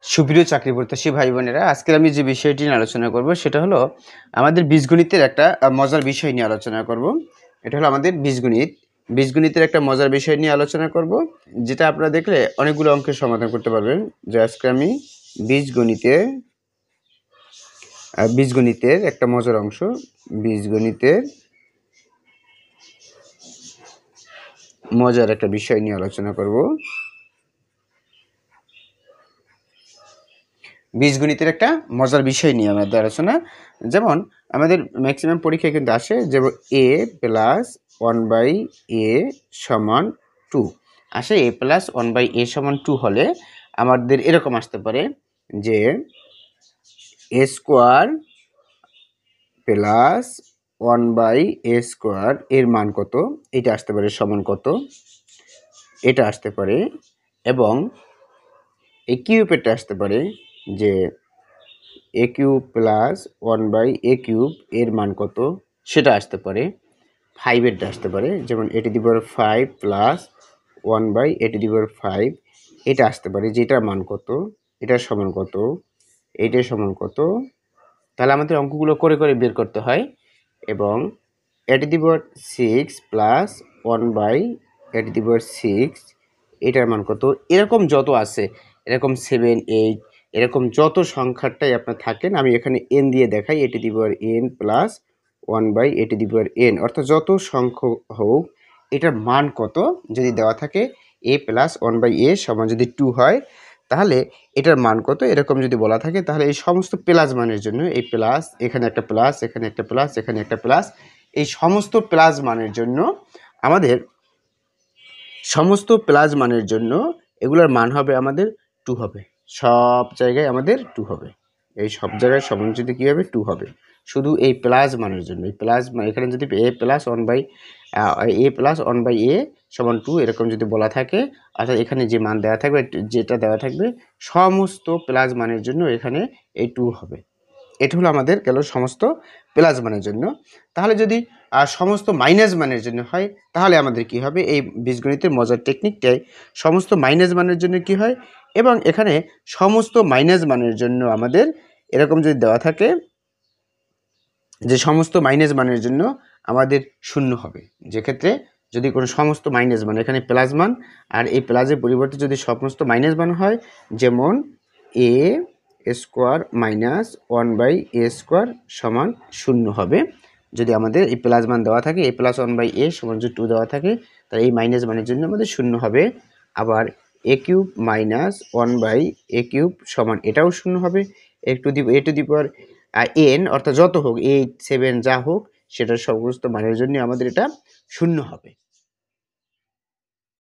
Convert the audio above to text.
সুপ্রিয় চাকরি প্রত্যাশী ভাই বোনেরা, আজকে আমি যে বিষয়টি নিয়ে আলোচনা করব সেটা হলো আমাদের বীজগণিতের একটা মজার বিষয় নিয়ে আলোচনা করব। এটা হলো আমাদের বীজগণিতের একটা মজার বিষয় নিয়ে আলোচনা করব, যেটা আপনারা দেখলে অনেকগুলো অঙ্কের সমাধান করতে পারবেন। যে আজকে আমি বীজগণিতের একটা মজার অংশ, বীজগণিতের মজার একটা বিষয় নিয়ে আলোচনা করব। বীজগণিতের একটা মজার বিষয় নিয়ে আমাদের আলোচনা। যেমন আমাদের ম্যাক্সিমাম পরীক্ষায় কিন্তু আসে যে a প্লাস 1/a সমান 2 আসে। a প্লাস 1/a সমান 2 হলে আমাদের এরকম আসতে পারে যে a square plus 1/a square এর মান কত, এটা আসতে পারে সমান কত, এটা আসতে পারে। এবং এই কিউবেরটা আসতে পারে যে a cube plus 1/a cube এর মান কত, সেটা আসতে পারে। 5-এরটা আসতে পারে, যেমন a to the power 5 plus 1/a to the power 5 এটা আসতে পারে, যেটার মান কত, এটার সমান কত, এইটার সমান কত। তাহলে আমাদের অঙ্কগুলো করে করে বের করতে হয়। এবং a to the power 6 plus 1/a to the power 6 এটার মান কত, এরকম যত আছে, এরকম 7, 8 এরকম যত সংখ্যাটাই আপনার থাকেন, আমি এখানে n দিয়ে দেখাই, a to the power n plus 1/a to the power n, অর্থাৎ যত সংখ্যক হোক এটার মান কত যদি দেওয়া থাকে, a প্লাস 1/a সমান যদি 2 হয়, তাহলে এটার মান কত এরকম যদি বলা থাকে, তাহলে এই সমস্ত প্লাস মানের জন্য এই প্লাস, এখানে একটা প্লাস, এখানে একটা প্লাস, এখানে একটা প্লাস, এই সমস্ত প্লাস মানের জন্য আমাদের এগুলোর মান হবে আমাদের 2 হবে। সব জায়গায় আমাদের 2 হবে। এই সব জায়গায় সমান যদি কী হবে, 2 হবে। শুধু এই প্লাস মানের জন্য, এই প্লাস এখানে যদি a প্লাস 1/a সমান 2 এরকম যদি বলা থাকে, অর্থাৎ এখানে যে মান দেওয়া থাকবে, যেটা দেওয়া থাকবে সমস্ত প্লাস মানের জন্য এখানে এই 2 হবে। এটা হলো আমাদের গেল সমস্ত প্লাস মানের জন্য। তাহলে যদি সমস্ত মাইনাস মানের জন্য হয়, তাহলে আমাদের কি হবে, এই বীজগণিতের মজার টেকনিকটাই সমস্ত মাইনাস মানের জন্য কি হয়, এবং এখানে সমস্ত মাইনাস মানের জন্য আমাদের এরকম যদি দেওয়া থাকে যে সমস্ত মাইনাস মানের জন্য আমাদের 0 হবে। যেক্ষেত্রে যদি কোনো সমস্ত মাইনাস মান, এখানে প্লাস মান আর এই প্লাসের পরিবর্তে যদি সমস্ত মাইনাস মান হয়, যেমন a square minus 1/a square সমান 0 হবে। যদি আমাদের এই প্লাস মান দেওয়া থাকে, a প্লাস 1/a সমান যদি 2 দেওয়া থাকে, তাহলে এই মাইনাস মানের জন্য আমাদের 0 হবে। আবার a cube minus 1/a cube সমান এটাও 0 হবে। a to the power n অর্থাৎ যত হোক 8, 7 যা হোক, সেটার সমস্ত মানের জন্য আমাদের এটা 0 হবে।